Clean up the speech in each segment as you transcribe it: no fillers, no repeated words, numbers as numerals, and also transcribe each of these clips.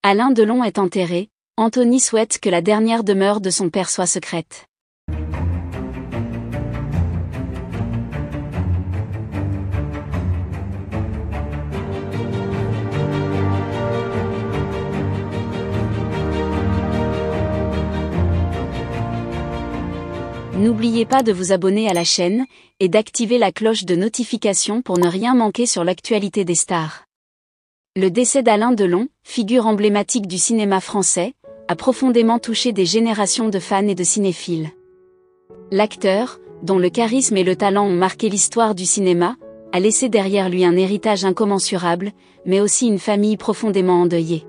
Alain Delon est enterré, Anthony souhaite que la dernière demeure de son père soit secrète. N'oubliez pas de vous abonner à la chaîne, et d'activer la cloche de notification pour ne rien manquer sur l'actualité des stars. Le décès d'Alain Delon, figure emblématique du cinéma français, a profondément touché des générations de fans et de cinéphiles. L'acteur, dont le charisme et le talent ont marqué l'histoire du cinéma, a laissé derrière lui un héritage incommensurable, mais aussi une famille profondément endeuillée.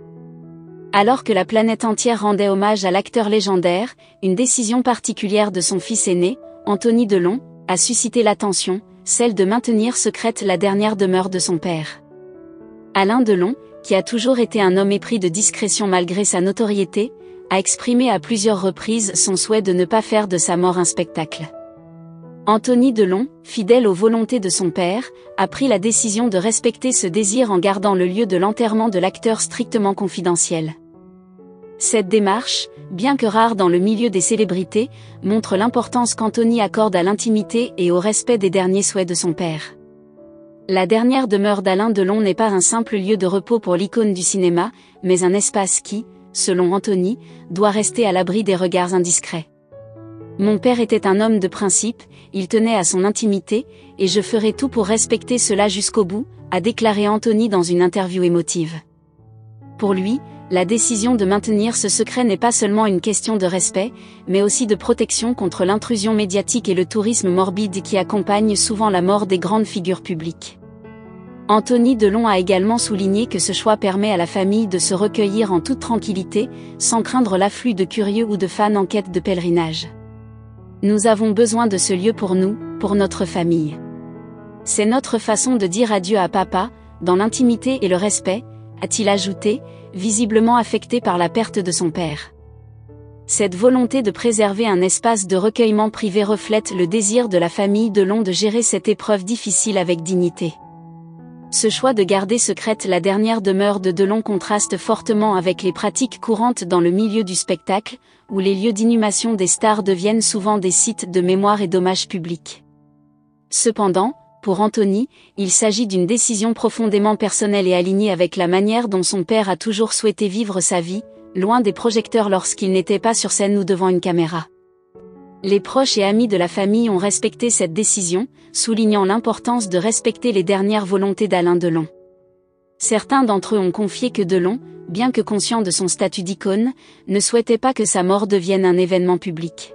Alors que la planète entière rendait hommage à l'acteur légendaire, une décision particulière de son fils aîné, Anthony Delon, a suscité l'attention, celle de maintenir secrète la dernière demeure de son père. Alain Delon, qui a toujours été un homme épris de discrétion malgré sa notoriété, a exprimé à plusieurs reprises son souhait de ne pas faire de sa mort un spectacle. Anthony Delon, fidèle aux volontés de son père, a pris la décision de respecter ce désir en gardant le lieu de l'enterrement de l'acteur strictement confidentiel. Cette démarche, bien que rare dans le milieu des célébrités, montre l'importance qu'Anthony accorde à l'intimité et au respect des derniers souhaits de son père. La dernière demeure d'Alain Delon n'est pas un simple lieu de repos pour l'icône du cinéma, mais un espace qui, selon Anthony, doit rester à l'abri des regards indiscrets. Mon père était un homme de principe, il tenait à son intimité, et je ferai tout pour respecter cela jusqu'au bout, a déclaré Anthony dans une interview émotive. Pour lui, la décision de maintenir ce secret n'est pas seulement une question de respect, mais aussi de protection contre l'intrusion médiatique et le tourisme morbide qui accompagne souvent la mort des grandes figures publiques. Anthony Delon a également souligné que ce choix permet à la famille de se recueillir en toute tranquillité, sans craindre l'afflux de curieux ou de fans en quête de pèlerinage. Nous avons besoin de ce lieu pour nous, pour notre famille. C'est notre façon de dire adieu à papa, dans l'intimité et le respect, a-t-il ajouté, visiblement affecté par la perte de son père. Cette volonté de préserver un espace de recueillement privé reflète le désir de la famille Delon de gérer cette épreuve difficile avec dignité. Ce choix de garder secrète la dernière demeure de Delon contraste fortement avec les pratiques courantes dans le milieu du spectacle, où les lieux d'inhumation des stars deviennent souvent des sites de mémoire et d'hommage publics. Cependant, pour Anthony, il s'agit d'une décision profondément personnelle et alignée avec la manière dont son père a toujours souhaité vivre sa vie, loin des projecteurs lorsqu'il n'était pas sur scène ou devant une caméra. Les proches et amis de la famille ont respecté cette décision, soulignant l'importance de respecter les dernières volontés d'Alain Delon. Certains d'entre eux ont confié que Delon, bien que conscient de son statut d'icône, ne souhaitait pas que sa mort devienne un événement public.